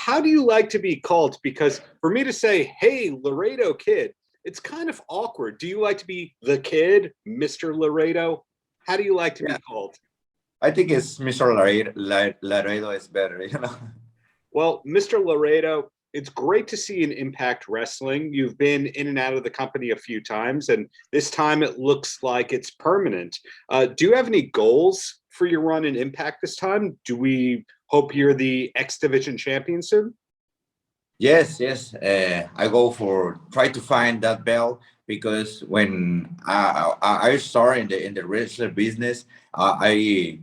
how do you like to be called? Because for me to say, hey, Laredo kid, it's kind of awkward. Do you like to be the kid, Mr. Laredo? How do you like to be Yeah, called? I think it's Mr. Laredo. Laredo is better, you know. Well, Mr. Laredo, it's great to see in Impact Wrestling. You've been in and out of the company a few times, and this time it looks like it's permanent. Do you have any goals for your run in Impact this time? Do we hope you're the X Division champion soon? Yes, yes. I go for try to find that bell because when I started in the wrestler business, I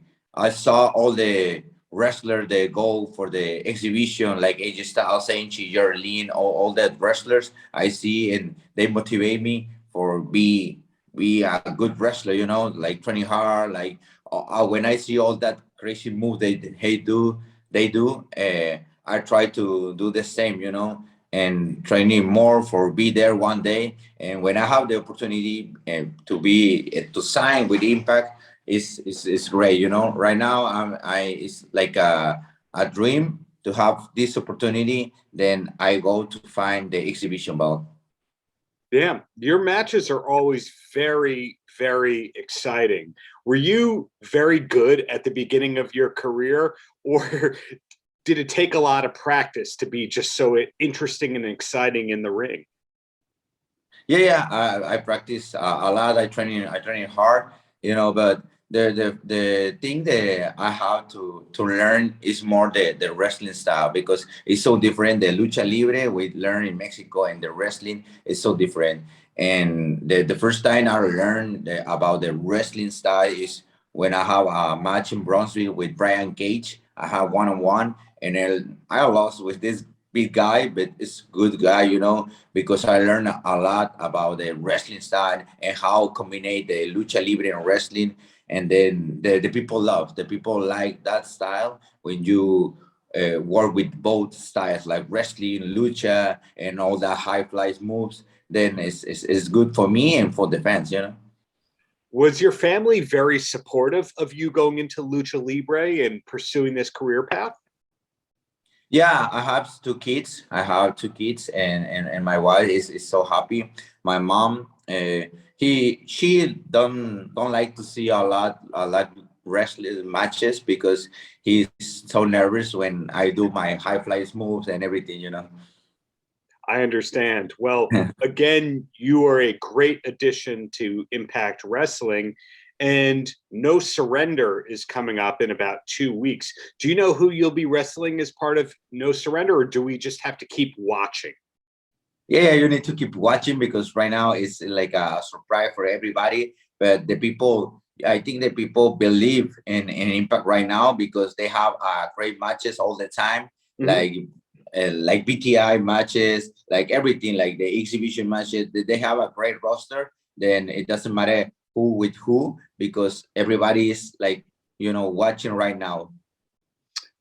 saw all the wrestler they go for the exhibition like AJ Styles, Angie, Jarlene, all that wrestlers I see and they motivate me for be a good wrestler. You know, like training hard. Like when I see all that crazy move they do. I try to do the same, you know, and training more for be there one day. And when I have the opportunity to be to sign with Impact, is great, you know. Right now, I it's like a dream to have this opportunity. Then I go to find the exhibition belt. Damn, your matches are always very, very exciting. Were you very good at the beginning of your career, or did it take a lot of practice to be just so interesting and exciting in the ring? Yeah, yeah. I practice a lot. I train hard, you know. But the thing that I have to learn is more the wrestling style because it's so different. The lucha libre we learn in Mexico and the wrestling is so different. And the first time I learned about the wrestling style is when I have a match in Bronzeville with Brian Cage. I have one on one, and I lost with this big guy, but it's good guy, you know, because I learned a lot about the wrestling style and how combine the lucha libre and wrestling. And then the people love, the people like that style when you work with both styles like wrestling, lucha, and all the high flies moves. Then it's good for me and for the fans, you know. Was your family very supportive of you going into lucha libre and pursuing this career path? Yeah, I have two kids. I have two kids, and my wife is so happy. My mom, she don't like to see a lot wrestling matches because he's so nervous when I do my high flies moves and everything. You know. I understand. Well, again, you are a great addition to Impact Wrestling, and No Surrender is coming up in about 2 weeks. Do you know who you'll be wrestling as part of No Surrender, or do we just have to keep watching? Yeah, you need to keep watching because right now it's like a surprise for everybody. But the people, I think the people believe in Impact right now because they have great matches all the time, Mhm. like BTI matches, like everything, like the exhibition matches. They have a great roster. Then it doesn't matter who with who because everybody is like watching right now.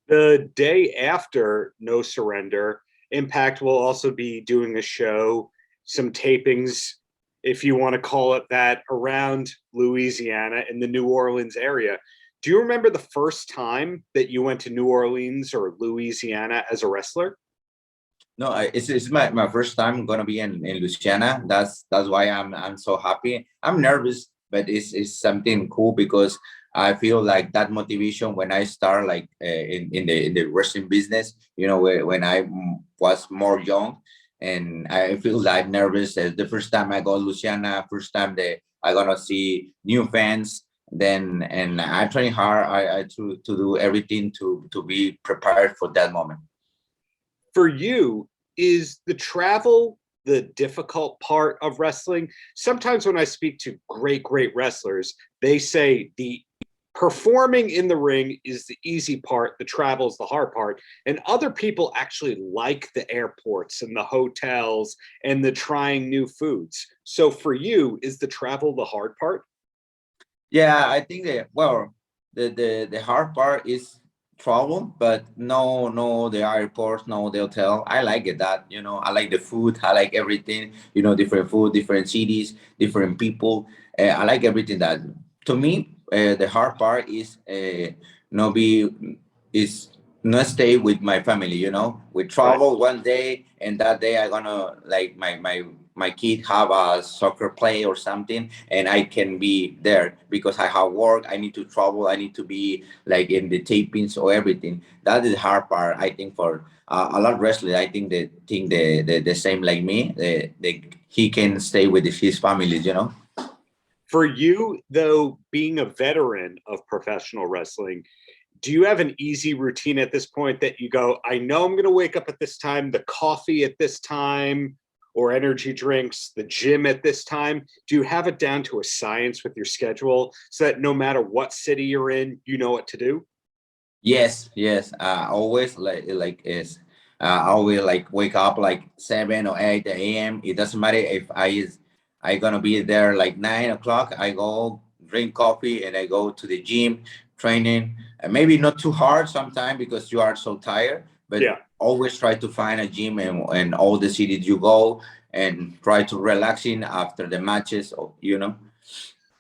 The day after No Surrender, Impact will also be doing a show, some tapings, if you want to call it that, around Louisiana in the New Orleans area. Do you remember the first time that you went to New Orleans or Louisiana as a wrestler? No, it's my first time gonna be in Louisiana. That's why I'm so happy. I'm nervous, but it's something cool because I feel like that motivation when I start like in the wrestling business. When I was more young, and I feel like nervous. The first time I go Louisiana, first time that I gonna see new fans. Then and I train hard. I to do everything to be prepared for that moment. For you, is the travel the difficult part of wrestling? Sometimes when I speak to great, great wrestlers, they say the performing in the ring is the easy part, the travel is the hard part. And other people actually like the airports and the hotels and the trying new foods. So for you, is the travel the hard part? Yeah, I think that the hard part is travel, but no the airport, no the hotel. I like it that I like the food, I like everything. Different food, different cities, different people. I like everything that. To me, the hard part is no be is not stay with my family, you know. We Right. travel one day, and that day I gonna like my kid have a soccer play or something, and I can be there because I have work. I need to travel. I need to be like in the tapings or everything. That is the hard part, I think, for a lot of wrestlers. I think they think the same like me. He can stay with his families, you know. For you, though, being a veteran of professional wrestling, do you have an easy routine at this point that you go, I know I'm going to wake up at this time, the coffee at this time, or energy drinks, the gym at this time? Do you have it down to a science with your schedule so that no matter what city you're in, you know what to do? Yes, yes. Always like is I will like wake up like 7 or 8 a.m. It doesn't matter if I gonna be there like 9 o'clock. I go drink coffee and I go to the gym training. And maybe not too hard sometimes because you are so tired, but Yeah. always try to find a gym and all the cities you go and try to relaxing after the matches. You know.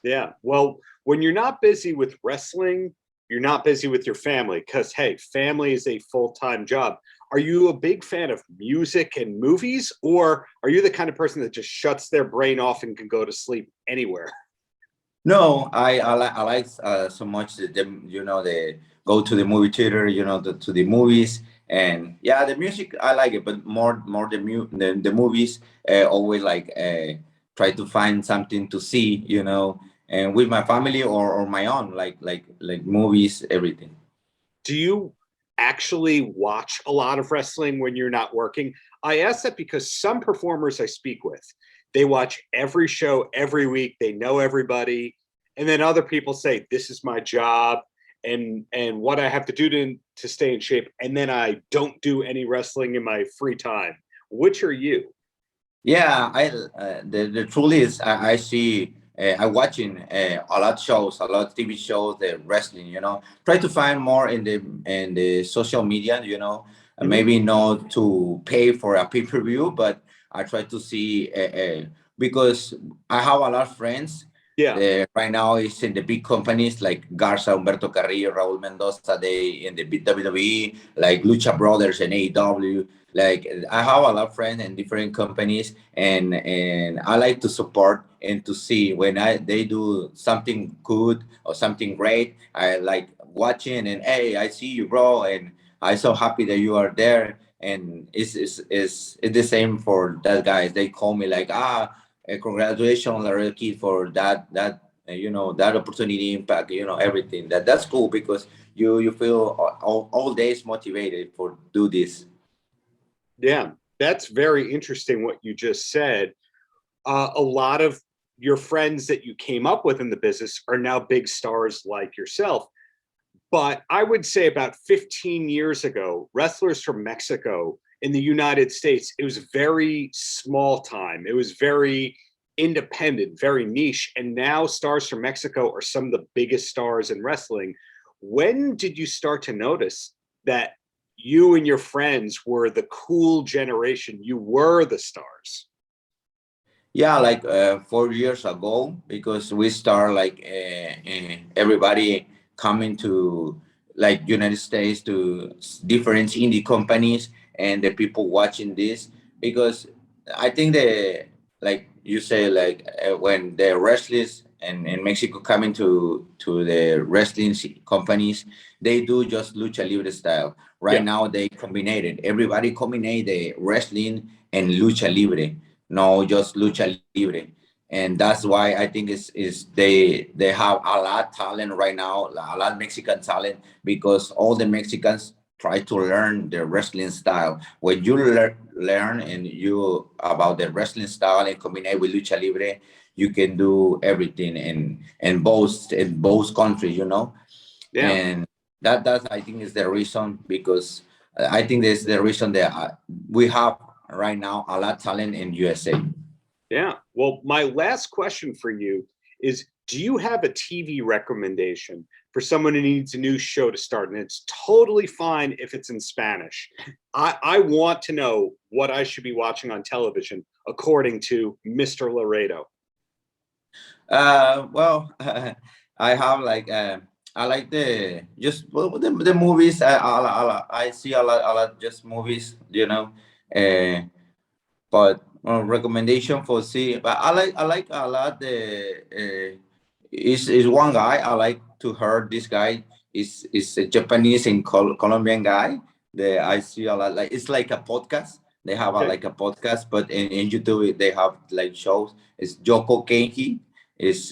Yeah. Well, when you're not busy with wrestling, you're not busy with your family because, hey, family is a full time job. Are you a big fan of music and movies, or are you the kind of person that just shuts their brain off and can go to sleep anywhere? No, I like so much you know the go to the movie theater, you know, to the movies, and yeah, the music I like it, but more the movies. Always like try to find something to see, you know, and with my family or my own like movies, everything. Do you actually watch a lot of wrestling when you're not working? I ask that because some performers I speak with, they watch every show every week, they know everybody, and then other people say this is my job and what I have to do to stay in shape, and then I don't do any wrestling in my free time. Which are you? Yeah, the truth is I see I watching a lot shows, a lot TV shows, the wrestling. You know, try to find more in the social media. You know, Mhm. maybe not to pay for a pay-per-view, but I try to see because I have a lot of friends. Yeah. Right now is in the big companies like Garza, Humberto Carrillo, Raul Mendoza. They in the WWE like Lucha Brothers and AEW. Like I have a lot of friends in different companies, and I like to support and to see when they do something good or something great. I like watching and hey, I see you, bro, and I'm so happy that you are there. And it's the same for that guys. They call me like congratulations, Laredo kid, for you know that opportunity impact. You know everything that's cool because you feel all days motivated for do this. Yeah. That's very interesting what you just said. A lot of your friends that you came up with in the business are now big stars like yourself. But I would say about 15 years ago, wrestlers from Mexico in the United States, it was very small time. It was very independent, very niche. And now stars from Mexico are some of the biggest stars in wrestling. When did you start to notice that you and your friends were the cool generation? You were the stars. Yeah, like 4 years ago, because we start like everybody coming to like United States to different indie companies and the people watching this because I think the like you say like when the wrestlers and Mexico coming to the wrestling companies, they do just lucha libre style. Right Yeah. now they combined it. Everybody combine the wrestling and lucha libre, no just lucha libre, and that's why I think is they have a lot talent right now, a lot Mexican talent, because all the Mexicans try to learn the wrestling style. When you learn and you about the wrestling style and combine with lucha libre, you can do everything in both countries, you know. Yeah. And that's I think is the reason, because I think that's the reason that we have right now a lot of talent in USA. Yeah. Well, my last question for you is, do you have a TV recommendation for someone who needs a new show to start? And it's totally fine if it's in Spanish. I want to know what I should be watching on television according to Mr. Laredo. Well, I have like I like the movies. I see a lot just movies, you know. Uh, but recommendation for see, but I like a lot the is one guy I like to hear. This guy is a Japanese and Colombian guy that I see a lot. Like it's like a podcast. They have Okay. like a podcast, but in YouTube they have like shows. It's Joko Kenji. Is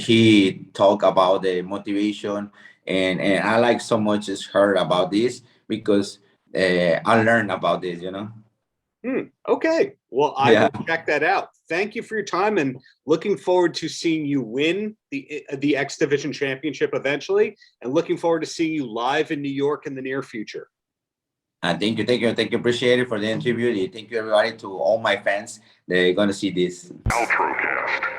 he talk about the motivation, and I like so much is heard about this because I learned about this. You know. Okay. Well, I Yeah. will check that out. Thank you for your time and looking forward to seeing you win the X Division Championship eventually and looking forward to seeing you live in New York in the near future. Thank you. Appreciate it for the interview. Thank you, everybody, to all my fans. They're gonna see this. Paltrocast.